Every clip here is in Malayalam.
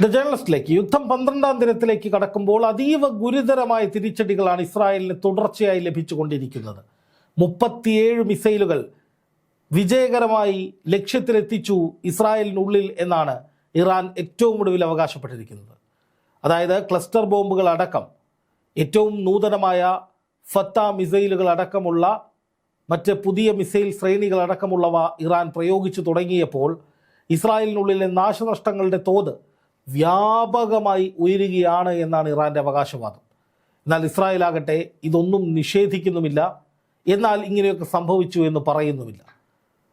ദ ജേർണലിസ്റ്റിലേക്ക് യുദ്ധം 12ാം ദിനത്തിലേക്ക് കടക്കുമ്പോൾ അതീവ ഗുരുതരമായ തിരിച്ചടികളാണ് ഇസ്രായേലിന് തുടർച്ചയായി ലഭിച്ചുകൊണ്ടിരിക്കുന്നത്. 37 മിസൈലുകൾ വിജയകരമായി ലക്ഷ്യത്തിലെത്തിച്ചു ഇസ്രായേലിനുള്ളിൽ എന്നാണ് ഇറാൻ ഏറ്റവും ഒടുവിൽ അവകാശപ്പെട്ടിരിക്കുന്നത്. അതായത് ക്ലസ്റ്റർ ബോംബുകൾ അടക്കം ഏറ്റവും നൂതനമായ ഫത്ത മിസൈലുകൾ അടക്കമുള്ള മറ്റ് പുതിയ മിസൈൽ ശ്രേണികൾ അടക്കമുള്ളവ ഇറാൻ പ്രയോഗിച്ചു തുടങ്ങിയപ്പോൾ ഇസ്രായേലിനുള്ളിലെ നാശനഷ്ടങ്ങളുടെ തോത് വ്യാപകമായി ഉയരുകയാണ് എന്നാണ് ഇറാൻ്റെ അവകാശവാദം. എന്നാൽ ഇസ്രായേലാകട്ടെ ഇതൊന്നും നിഷേധിക്കുന്നുമില്ല, എന്നാൽ ഇങ്ങനെയൊക്കെ സംഭവിച്ചു എന്ന് പറയുന്നുമില്ല.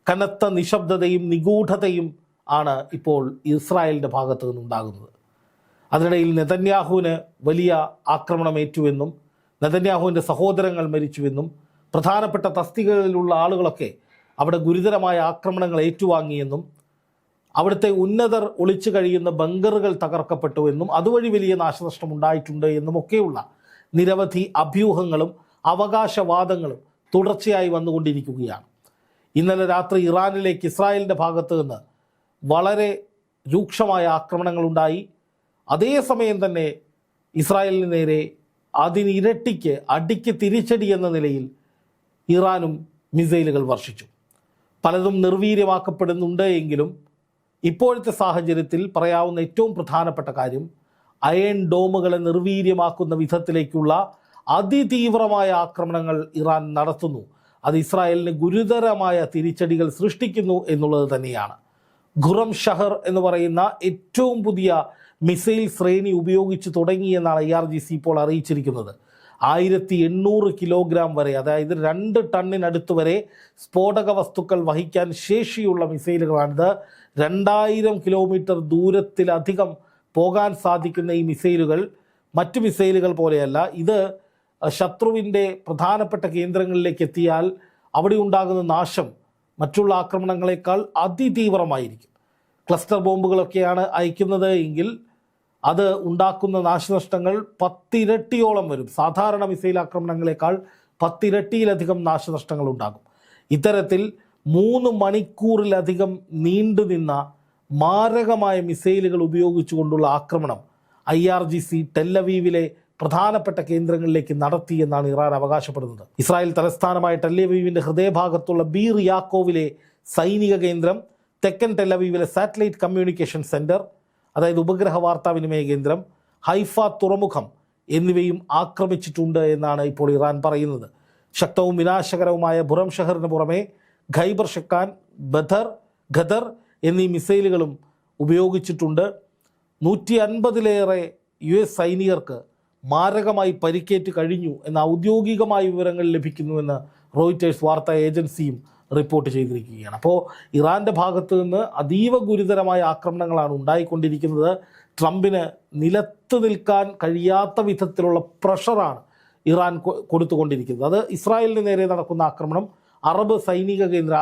കനത്ത നിശബ്ദതയും നിഗൂഢതയും ആണ് ഇപ്പോൾ ഇസ്രായേലിൻ്റെ ഭാഗത്തു നിന്നുണ്ടാകുന്നത്. അതിനിടയിൽ നെതന്യാഹുവിന് വലിയ ആക്രമണമേറ്റുവെന്നും നെതന്യാഹുവിൻ്റെ സഹോദരങ്ങൾ മരിച്ചുവെന്നും പ്രധാനപ്പെട്ട തസ്തികകളിലുള്ള ആളുകളൊക്കെ അവിടെ ഗുരുതരമായ ആക്രമണങ്ങൾ ഏറ്റുവാങ്ങിയെന്നും അവിടുത്തെ ഉന്നതർ ഒളിച്ചു കഴിയുന്ന ബങ്കറുകൾ തകർക്കപ്പെട്ടുവെന്നും അതുവഴി വലിയ നാശനഷ്ടം ഉണ്ടായിട്ടുണ്ട് എന്നുമൊക്കെയുള്ള നിരവധി അഭ്യൂഹങ്ങളും അവകാശവാദങ്ങളും തുടർച്ചയായി വന്നുകൊണ്ടിരിക്കുകയാണ്. ഇന്നലെ രാത്രി ഇറാനിലേക്ക് ഇസ്രായേലിൻ്റെ ഭാഗത്തു നിന്ന് വളരെ രൂക്ഷമായ ആക്രമണങ്ങളുണ്ടായി. അതേസമയം തന്നെ ഇസ്രായേലിന് നേരെ അതിനിരട്ടിക്ക് അടിക്ക് തിരിച്ചടി എന്ന നിലയിൽ ഇറാനും മിസൈലുകൾ വർഷിച്ചു. പലതും നിർവീര്യമാക്കപ്പെടുന്നുണ്ട് എങ്കിലും ഇപ്പോഴത്തെ സാഹചര്യത്തിൽ പറയാവുന്ന ഏറ്റവും പ്രധാനപ്പെട്ട കാര്യം അയൺ ഡോമുകളെ നിർവീര്യമാക്കുന്ന വിധത്തിലേക്കുള്ള അതിതീവ്രമായ ആക്രമണങ്ങൾ ഇറാൻ നടത്തുന്നു. അത് ഇസ്രായേലിന് ഗുരുതരമായ തിരിച്ചടികൾ സൃഷ്ടിക്കുന്നു എന്നുള്ളത് തന്നെയാണ്. ഖുറം ഷഹർ എന്ന് പറയുന്ന ഏറ്റവും പുതിയ മിസൈൽ ശ്രേണി ഉപയോഗിച്ച് തുടങ്ങിയെന്നാണ് IRGC ഇപ്പോൾ അറിയിച്ചിരിക്കുന്നത്. 1800 കിലോഗ്രാം വരെ, അതായത് 2 ടണ്ണിനടുത്ത് വരെ സ്ഫോടക വസ്തുക്കൾ വഹിക്കാൻ ശേഷിയുള്ള മിസൈലുകളാണിത്. 2000 കിലോമീറ്റർ ദൂരത്തിലധികം പോകാൻ സാധിക്കുന്ന ഈ മിസൈലുകൾ മറ്റു മിസൈലുകൾ പോലെയല്ല. ഇത് ശത്രുവിൻ്റെ പ്രധാനപ്പെട്ട കേന്ദ്രങ്ങളിലേക്ക് എത്തിയാൽ അവിടെ ഉണ്ടാകുന്ന നാശം മറ്റുള്ള ആക്രമണങ്ങളെക്കാൾ അതിതീവ്രമായിരിക്കും. ക്ലസ്റ്റർ ബോംബുകളൊക്കെയാണ് അയക്കുന്നത് എങ്കിൽ അത് ഉണ്ടാക്കുന്ന നാശനഷ്ടങ്ങൾ 10 ഇരട്ടിയോളം വരും. സാധാരണ മിസൈൽ ആക്രമണങ്ങളെക്കാൾ 10 ഇരട്ടിയിലധികം നാശനഷ്ടങ്ങൾ ഉണ്ടാകും. ഇത്തരത്തിൽ 3 മണിക്കൂറിലധികം നീണ്ടുനിന്ന മാരകമായ മിസൈലുകൾ ഉപയോഗിച്ചുകൊണ്ടുള്ള ആക്രമണം IRGC ടെല്ലവീവിലെ പ്രധാനപ്പെട്ട കേന്ദ്രങ്ങളിലേക്ക് നടത്തി എന്നാണ് ഇറാൻ അവകാശപ്പെടുന്നത്. ഇസ്രായേൽ തലസ്ഥാനമായ ടെല്ലവീവിൻ്റെ ഹൃദയഭാഗത്തുള്ള ബീർ യാക്കോവിലെ സൈനിക കേന്ദ്രം, തെക്കൻ ടെല്ലവീവിലെ സാറ്റലൈറ്റ് കമ്മ്യൂണിക്കേഷൻ സെൻറ്റർ, അതായത് ഉപഗ്രഹ വാർത്താവിനിമയ കേന്ദ്രം, ഹൈഫ തുറമുഖം എന്നിവയും ആക്രമിച്ചിട്ടുണ്ട് എന്നാണ് ഇപ്പോൾ ഇറാൻ പറയുന്നത്. ശക്തവും വിനാശകരവുമായ ബുറം ഷഹറിന് പുറമെ ഖൈബർ ഷെക്കാൻ, ബദർ, ഖദർ എന്നീ മിസൈലുകളും ഉപയോഗിച്ചിട്ടുണ്ട്. 150-ലേറെ US സൈനികർക്ക് മാരകമായി പരിക്കേറ്റ് കഴിഞ്ഞു എന്ന ഔദ്യോഗികമായ വിവരങ്ങൾ ലഭിക്കുന്നുവെന്ന് റോയിറ്റേഴ്സ് വാർത്താ ഏജൻസിയും റിപ്പോർട്ട് ചെയ്തിരിക്കുകയാണ്. അപ്പോൾ ഇറാൻ്റെ ഭാഗത്തു നിന്ന് അതീവ ഗുരുതരമായ ആക്രമണങ്ങളാണ് ഉണ്ടായിക്കൊണ്ടിരിക്കുന്നത്. ട്രംപിന് നിലത്ത് നിൽക്കാൻ കഴിയാത്ത വിധത്തിലുള്ള പ്രഷറാണ് ഇറാൻ കൊടുത്തുകൊണ്ടിരിക്കുന്നത്. അത് ഇസ്രായേലിന് നേരെ നടക്കുന്ന ആക്രമണം അറബ് സൈനിക കേന്ദ്ര,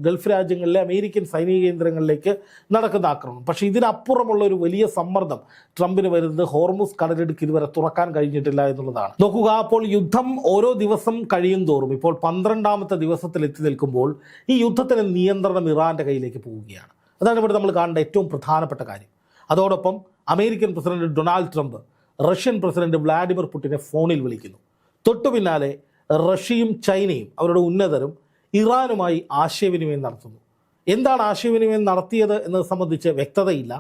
ഗൾഫ് രാജ്യങ്ങളിലെ അമേരിക്കൻ സൈനിക കേന്ദ്രങ്ങളിലേക്ക് നടക്കുന്ന ആക്രമണം. പക്ഷേ ഇതിനപ്പുറമുള്ള ഒരു വലിയ സമ്മർദ്ദം ട്രംപിന് വരുന്നത് ഹോർമുസ് കടലിടുക്ക് ഇതുവരെ തുറക്കാൻ കഴിഞ്ഞിട്ടില്ല എന്നുള്ളതാണ്. നോക്കുക, അപ്പോൾ യുദ്ധം ഓരോ ദിവസം കഴിയും തോറും ഇപ്പോൾ 12ാമത്തെ ദിവസത്തിൽ എത്തി നിൽക്കുമ്പോൾ ഈ യുദ്ധത്തിന് നിയന്ത്രണം ഇറാൻ്റെ കയ്യിലേക്ക് പോവുകയാണ്. അതാണ് ഇവിടെ നമ്മൾ കാണേണ്ട ഏറ്റവും പ്രധാനപ്പെട്ട കാര്യം. അതോടൊപ്പം American president Donald Trump Russian president Vladimir പുടിനെ ഫോണിൽ വിളിക്കുന്നു. തൊട്ടു പിന്നാലെ റഷ്യയും ചൈനയും അവരുടെ ഉന്നതരും ഇറാനുമായി ആശയവിനിമയം നടത്തുന്നു. എന്താണ് ആശയവിനിമയം നടത്തിയത് എന്നത് സംബന്ധിച്ച് വ്യക്തതയില്ല.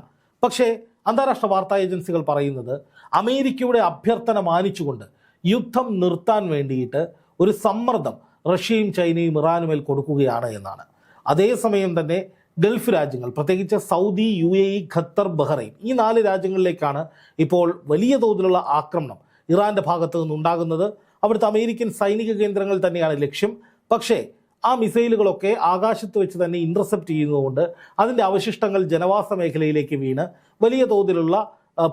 പക്ഷേ അന്താരാഷ്ട്ര വാർത്താ ഏജൻസികൾ പറയുന്നത് അമേരിക്കയുടെ അഭ്യർത്ഥന മാനിച്ചുകൊണ്ട് യുദ്ധം നിർത്താൻ വേണ്ടിയിട്ട് ഒരു സമ്മർദ്ദം റഷ്യയും ചൈനയും ഇറാനുമേൽ കൊടുക്കുകയാണ് എന്നാണ്. അതേസമയം തന്നെ ഗൾഫ് രാജ്യങ്ങൾ, പ്രത്യേകിച്ച് സൗദി, UAE, ഖത്തർ, ബഹ്റൈൻ, ഈ 4 രാജ്യങ്ങളിലേക്കാണ് ഇപ്പോൾ വലിയ തോതിലുള്ള ആക്രമണം ഇറാൻ്റെ ഭാഗത്തു നിന്നുണ്ടാകുന്നത്. അവിടുത്തെ അമേരിക്കൻ സൈനിക കേന്ദ്രങ്ങൾ തന്നെയാണ് ലക്ഷ്യം. പക്ഷേ ആ മിസൈലുകളൊക്കെ ആകാശത്ത് വെച്ച് തന്നെ ഇൻ്റർസെപ്റ്റ് ചെയ്യുന്നതുകൊണ്ട് അതിൻ്റെ അവശിഷ്ടങ്ങൾ ജനവാസ മേഖലയിലേക്ക് വീണ് വലിയ തോതിലുള്ള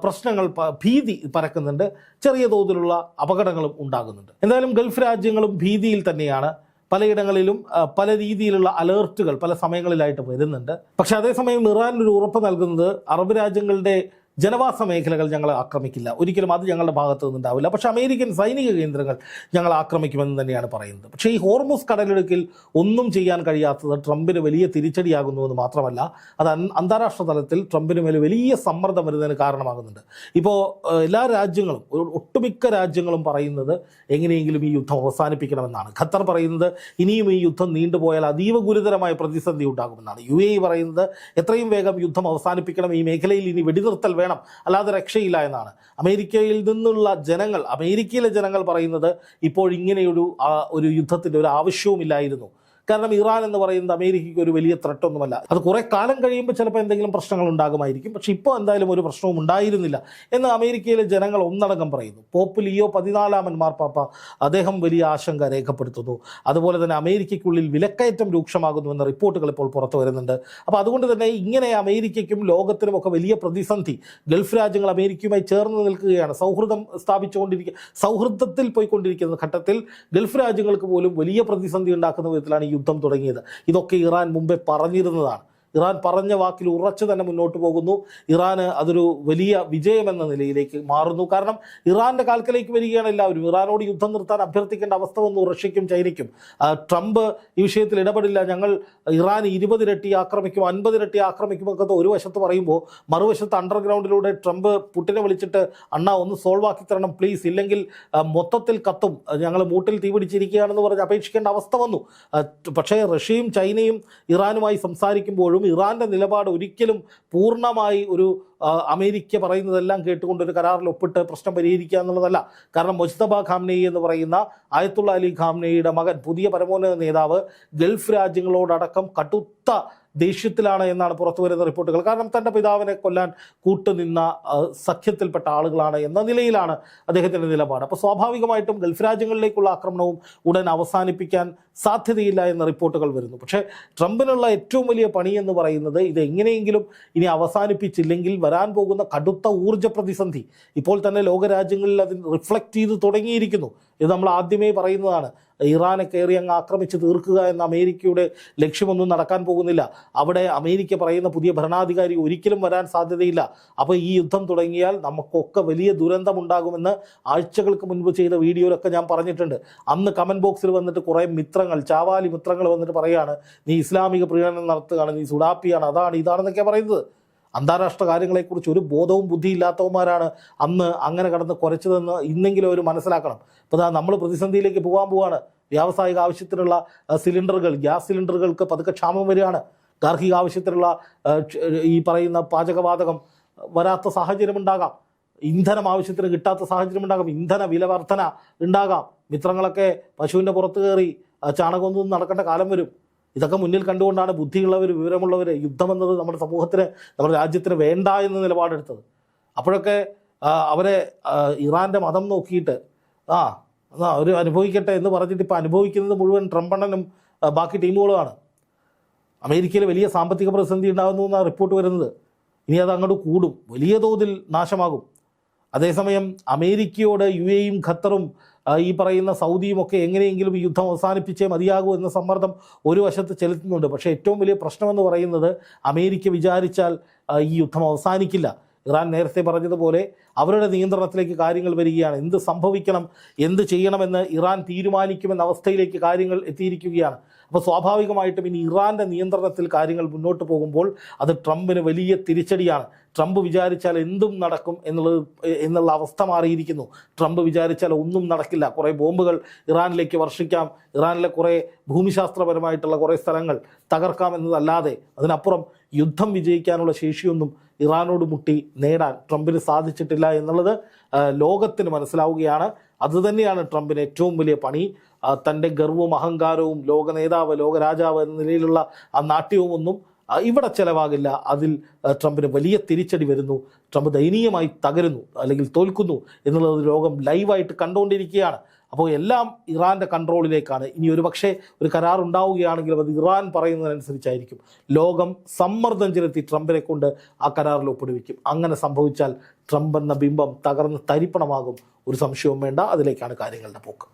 പ്രശ്നങ്ങൾ, ഭീതി പരക്കുന്നുണ്ട്. ചെറിയ തോതിലുള്ള അപകടങ്ങളും ഉണ്ടാകുന്നുണ്ട്. എന്തായാലും ഗൾഫ് രാജ്യങ്ങളും ഭീതിയിൽ തന്നെയാണ്. പലയിടങ്ങളിലും പല രീതിയിലുള്ള അലേർട്ടുകൾ പല സമയങ്ങളിലായിട്ട് വരുന്നുണ്ട്. പക്ഷേ അതേസമയം ഇറാൻ ഒരു ഉറപ്പ് നൽകുന്നത് അറബ് രാജ്യങ്ങളുടെ ജനവാസ മേഖലകൾ ഞങ്ങൾ ആക്രമിക്കില്ല, ഒരിക്കലും അത് ഞങ്ങളുടെ ഭാഗത്തു നിന്നുണ്ടാവില്ല. പക്ഷേ അമേരിക്കൻ സൈനിക കേന്ദ്രങ്ങൾ ഞങ്ങൾ ആക്രമിക്കുമെന്ന് തന്നെയാണ് പറയുന്നത്. പക്ഷേ ഈ ഹോർമുസ് കടലിടുക്കിൽ ഒന്നും ചെയ്യാൻ കഴിയാത്തത് ട്രംപിന് വലിയ തിരിച്ചടിയാകുന്നുവെന്ന് മാത്രമല്ല, അത് അന്താരാഷ്ട്ര തലത്തിൽ ട്രംപിന് മേൽ വലിയ സമ്മർദ്ദം വരുന്നതിന് കാരണമാകുന്നുണ്ട്. ഇപ്പോൾ എല്ലാ രാജ്യങ്ങളും, ഒട്ടുമിക്ക രാജ്യങ്ങളും പറയുന്നത് എങ്ങനെയെങ്കിലും ഈ യുദ്ധം അവസാനിപ്പിക്കണമെന്നാണ്. ഖത്തർ പറയുന്നത് ഇനിയും ഈ യുദ്ധം നീണ്ടുപോയാൽ അതീവ ഗുരുതരമായ പ്രതിസന്ധി ഉണ്ടാകുമെന്നാണ്. UAE പറയുന്നത് എത്രയും വേഗം യുദ്ധം അവസാനിപ്പിക്കണം, ഈ മേഖലയിൽ ഇനി വെടിനിർത്തൽ വേണം, അല്ലാതെ രക്ഷയില്ല എന്നാണ്. അമേരിക്കയിൽ നിന്നുള്ള ജനങ്ങൾ, അമേരിക്കയിലെ ജനങ്ങൾ പറയുന്നത് ഇപ്പോഴിങ്ങനെയൊരു യുദ്ധത്തിൻ്റെ ഒരു ആവശ്യവുമില്ലായിരുന്നു. കാരണം ഇറാൻ എന്ന് പറയുന്നത് അമേരിക്കയ്ക്ക് ഒരു വലിയ ത്രെട്ടൊന്നുമല്ല. അത് കുറേ കാലം കഴിയുമ്പോൾ ചിലപ്പോൾ എന്തെങ്കിലും പ്രശ്നങ്ങൾ ഉണ്ടാകുമായിരിക്കും, പക്ഷേ ഇപ്പോൾ എന്തായാലും ഒരു പ്രശ്നവും ഉണ്ടായിരുന്നില്ല എന്ന് അമേരിക്കയിലെ ജനങ്ങൾ ഒന്നടങ്കം പറയുന്നു. പോപ്പ് ലിയോ 14 മാർപ്പാപ്പ അദ്ദേഹം വലിയ ആശങ്ക രേഖപ്പെടുത്തുന്നു. അതുപോലെ തന്നെ അമേരിക്കയ്ക്കുള്ളിൽ വിലക്കയറ്റം രൂക്ഷമാകുന്നു എന്ന റിപ്പോർട്ടുകൾ ഇപ്പോൾ പുറത്തു വരുന്നുണ്ട്. അപ്പോൾ അതുകൊണ്ട് തന്നെ ഇങ്ങനെ അമേരിക്കയ്ക്കും ലോകത്തിനുമൊക്കെ വലിയ പ്രതിസന്ധി, ഗൾഫ് രാജ്യങ്ങൾ അമേരിക്കയുമായി ചേർന്ന് നിൽക്കുകയാണ്, സൗഹൃദം സൗഹൃദത്തിൽ പോയിക്കൊണ്ടിരിക്കുന്ന ഘട്ടത്തിൽ ഗൾഫ് രാജ്യങ്ങൾക്ക് പോലും വലിയ പ്രതിസന്ധി ഉണ്ടാക്കുന്ന വിധത്തിലാണ് യുദ്ധം തുടങ്ങിയത്. ഇതൊക്കെ ഇറാൻ മുമ്പേ പറഞ്ഞിരുന്നതാണ്. ഇറാൻ പറഞ്ഞ വാക്കിൽ ഉറച്ചു തന്നെ മുന്നോട്ട് പോകുന്നു. ഇറാന് അതൊരു വലിയ വിജയമെന്ന നിലയിലേക്ക് മാറുന്നു. കാരണം ഇറാൻ്റെ കാൽക്കലേക്ക് വരികയാണ് എല്ലാവരും. ഇറാനോട് യുദ്ധം നിർത്താൻ അഭ്യർത്ഥിക്കേണ്ട അവസ്ഥ വന്നു റഷ്യയ്ക്കും ചൈനയ്ക്കും. ട്രംപ് ഈ വിഷയത്തിൽ ഇടപെടില്ല, ഞങ്ങൾ ഇറാൻ 20 ഇരട്ടി ആക്രമിക്കും, 50 ഇരട്ടി ആക്രമിക്കുമൊക്കെ ഒരു വശത്ത് പറയുമ്പോൾ, മറുവശത്ത് അണ്ടർഗ്രൗണ്ടിലൂടെ ട്രംപ് പുട്ടിനെ വിളിച്ചിട്ട് അണ്ണാ ഒന്ന് സോൾവ് ആക്കി തരണം പ്ലീസ്, ഇല്ലെങ്കിൽ മൊത്തത്തിൽ കത്തും, ഞങ്ങൾ മൂട്ടിൽ തീപിടിച്ചിരിക്കുകയാണെന്ന് പറഞ്ഞ് അപേക്ഷിക്കേണ്ട അവസ്ഥ വന്നു. പക്ഷേ റഷ്യയും ചൈനയും ഇറാനുമായി സംസാരിക്കുമ്പോഴും ഇറാന്റെ നിലപാട് ഒരിക്കലും പൂർണ്ണമായി ഒരു അമേരിക്ക പറയുന്നതെല്ലാം കേട്ടുകൊണ്ട് ഒരു കരാറിൽ ഒപ്പിട്ട് പ്രശ്നം പരിഹരിക്കുക എന്നുള്ളതല്ല. കാരണം മുജ്തബ ഖാംനെയി എന്ന് പറയുന്ന ആയത്തുള്ള അലി ഖാംനെയുടെ മകൻ, പുതിയ പരമോന്നത നേതാവ്, ഗൾഫ് രാജ്യങ്ങളോടക്കം കടുത്ത ദേഷ്യത്തിലാണ് എന്നാണ് പുറത്തു വരുന്ന റിപ്പോർട്ടുകൾ. കാരണം തൻ്റെ പിതാവിനെ കൊല്ലാൻ കൂട്ടുനിന്ന സഖ്യത്തിൽപ്പെട്ട ആളുകളാണ് എന്ന നിലയിലാണ് അദ്ദേഹത്തിൻ്റെ നിലപാട്. അപ്പോൾ സ്വാഭാവികമായിട്ടും ഗൾഫ് രാജ്യങ്ങളിലേക്കുള്ള ആക്രമണവും ഉടൻ അവസാനിപ്പിക്കാൻ സാധ്യതയില്ല എന്ന റിപ്പോർട്ടുകൾ വരുന്നു. പക്ഷേ ട്രംപിനുള്ള ഏറ്റവും വലിയ പണി എന്ന് പറയുന്നത് ഇത് എങ്ങനെയെങ്കിലും ഇനി അവസാനിപ്പിച്ചില്ലെങ്കിൽ വരാൻ പോകുന്ന കടുത്ത ഊർജ്ജ പ്രതിസന്ധി ഇപ്പോൾ തന്നെ ലോകരാജ്യങ്ങളിൽ അതിന് റിഫ്ലക്റ്റ് ചെയ്ത് തുടങ്ങിയിരിക്കുന്നു. ഇത് നമ്മൾ ആദ്യമേ പറയുന്നതാണ്. ഇറാനെ കയറി അങ്ങ് ആക്രമിച്ച് തീർക്കുക എന്ന അമേരിക്കയുടെ ലക്ഷ്യമൊന്നും നടക്കാൻ പോകുന്നില്ല. അവിടെ അമേരിക്ക പറയുന്ന പുതിയ ഭരണാധികാരി ഒരിക്കലും വരാൻ സാധ്യതയില്ല. അപ്പോൾ ഈ യുദ്ധം തുടങ്ങിയാൽ നമുക്കൊക്കെ വലിയ ദുരന്തമുണ്ടാകുമെന്ന് ആഴ്ചകൾക്ക് മുൻപ് ചെയ്ത വീഡിയോയിലൊക്കെ ഞാൻ പറഞ്ഞിട്ടുണ്ട്. അന്ന് കമൻറ്റ് ബോക്സിൽ വന്നിട്ട് കുറേ ചാവാലി മിത്രങ്ങൾ വന്നിട്ട് പറയുകയാണ്, നീ ഇസ്ലാമിക പ്രീണനം നടത്തുകയാണ്, നീ സുഡാപ്പിയാണ്, അതാണ് ഇതാണെന്നൊക്കെ പറയുന്നത്. അന്താരാഷ്ട്ര കാര്യങ്ങളെക്കുറിച്ച് ഒരു ബോധവും ബുദ്ധിയില്ലാത്തവന്മാരാണ് അന്ന് അങ്ങനെ കടന്ന് കുറച്ചതെന്ന് ഇന്നെങ്കിലും അവർ മനസ്സിലാക്കണം. ഇപ്പോൾ നമ്മൾ പ്രതിസന്ധിയിലേക്ക് പോവുകയാണ്. വ്യാവസായിക ആവശ്യത്തിനുള്ള സിലിണ്ടറുകൾ, ഗ്യാസ് സിലിണ്ടറുകൾക്ക് പതുക്കെ ക്ഷാമം വരികയാണ്. ഗാർഹിക ആവശ്യത്തിനുള്ള ഈ പറയുന്ന പാചകവാതകം വരാത്ത സാഹചര്യമുണ്ടാകാം. ഇന്ധനം ആവശ്യത്തിന് കിട്ടാത്ത സാഹചര്യമുണ്ടാകാം. ഇന്ധന വില വർധന ഉണ്ടാകാം. മിത്രങ്ങളൊക്കെ പശുവിൻ്റെ പുറത്ത് കയറി ചാണകമൊന്നും നടക്കേണ്ട കാലം വരും. ഇതൊക്കെ മുന്നിൽ കണ്ടുകൊണ്ടാണ് ബുദ്ധിയുള്ളവർ, വിവരമുള്ളവർ യുദ്ധമെന്നത് നമ്മുടെ സമൂഹത്തിന്, നമ്മുടെ രാജ്യത്തിന് വേണ്ട എന്ന് നിലപാടെടുത്തത്. അപ്പോഴൊക്കെ അവരെ ഇറാൻ്റെ മതം നോക്കിയിട്ട് അവർ അനുഭവിക്കട്ടെ എന്ന് പറഞ്ഞിട്ട് ഇപ്പോൾ അനുഭവിക്കുന്നത് മുഴുവൻ ട്രംപണ്ണനും ബാക്കി ടീമുകളുമാണ്. അമേരിക്കയിൽ വലിയ സാമ്പത്തിക പ്രതിസന്ധി ഉണ്ടാകുന്നു എന്നാണ് റിപ്പോർട്ട് വരുന്നത്. ഇനി അത് അങ്ങോട്ട് കൂടും, വലിയ തോതിൽ നാശമാകും. അതേസമയം അമേരിക്കയോട് UAEയും ഖത്തറും ഈ പറയുന്ന സൗദിയും ഒക്കെ എങ്ങനെയെങ്കിലും ഈ യുദ്ധം അവസാനിപ്പിച്ചേ മതിയാകൂ എന്ന സമ്മർദ്ദം ഒരു വശത്ത് ചെലുത്തുന്നുണ്ട്. പക്ഷേ ഏറ്റവും വലിയ പ്രശ്നമെന്ന് പറയുന്നത് അമേരിക്ക വിചാരിച്ചാൽ ഈ യുദ്ധം അവസാനിക്കില്ല. ഇറാൻ നേരത്തെ പറഞ്ഞതുപോലെ അവരുടെ നിയന്ത്രണത്തിലേക്ക് കാര്യങ്ങൾ വരികയാണ്. എന്ത് സംഭവിക്കണം, എന്ത് ചെയ്യണമെന്ന് ഇറാൻ തീരുമാനിക്കുമെന്ന അവസ്ഥയിലേക്ക് കാര്യങ്ങൾ എത്തിയിരിക്കുകയാണ്. അപ്പോൾ സ്വാഭാവികമായിട്ടും ഇനി ഇറാൻ്റെ നിയന്ത്രണത്തിൽ കാര്യങ്ങൾ മുന്നോട്ട് പോകുമ്പോൾ അത് ട്രംപിന് വലിയ തിരിച്ചടിയാണ്. ട്രംപ് വിചാരിച്ചാൽ എന്തും നടക്കും എന്നുള്ള അവസ്ഥ മാറിയിരിക്കുന്നു. ട്രംപ് വിചാരിച്ചാൽ ഒന്നും നടക്കില്ല. കുറേ ബോംബുകൾ ഇറാനിലേക്ക് വർഷിക്കാം, ഇറാനിലെ കുറേ ഭൂമിശാസ്ത്രപരമായിട്ടുള്ള കുറേ സ്ഥലങ്ങൾ തകർക്കാം എന്നതല്ലാതെ അതിനപ്പുറം യുദ്ധം വിജയിക്കാനുള്ള ശേഷിയൊന്നും ഇറാനോട് മുട്ടി നേടാൻ ട്രംപിന് സാധിച്ചിട്ടില്ല എന്നുള്ളത് ലോകത്തിന് മനസ്സിലാവുകയാണ്. അതുതന്നെയാണ് ട്രംപിന് ഏറ്റവും വലിയ പണി. തൻ്റെ ഗർവവും അഹങ്കാരവും ലോക നേതാവ്, ലോകരാജാവ് എന്ന നിലയിലുള്ള ആ നാട്യവും ഒന്നും ഇവിടെ ചിലവാകില്ല. അതിൽ ട്രംപിന് വലിയ തിരിച്ചടി വരുന്നു. ട്രംപ് ദയനീയമായി തകരുന്നു അല്ലെങ്കിൽ തോൽക്കുന്നു എന്നുള്ളത് ലോകം ലൈവായിട്ട് കണ്ടുകൊണ്ടിരിക്കുകയാണ്. അപ്പോൾ എല്ലാം ഇറാൻ്റെ കൺട്രോളിലേക്കാണ്. ഇനി ഒരു പക്ഷേ ഒരു കരാർ ഉണ്ടാവുകയാണെങ്കിലും അത് ഇറാൻ പറയുന്നതിനനുസരിച്ചായിരിക്കും. ലോകം സമ്മർദ്ദം ചെലുത്തി ട്രംപിനെ കൊണ്ട് ആ കരാറിൽ ഒപ്പിടുവിക്കും. അങ്ങനെ സംഭവിച്ചാൽ ട്രംപ് എന്ന ബിംബം തകർന്ന് തരിപ്പണമാകും. ഒരു സംശയവും വേണ്ട. അതിലേക്കാണ് കാര്യങ്ങളുടെ പോക്ക്.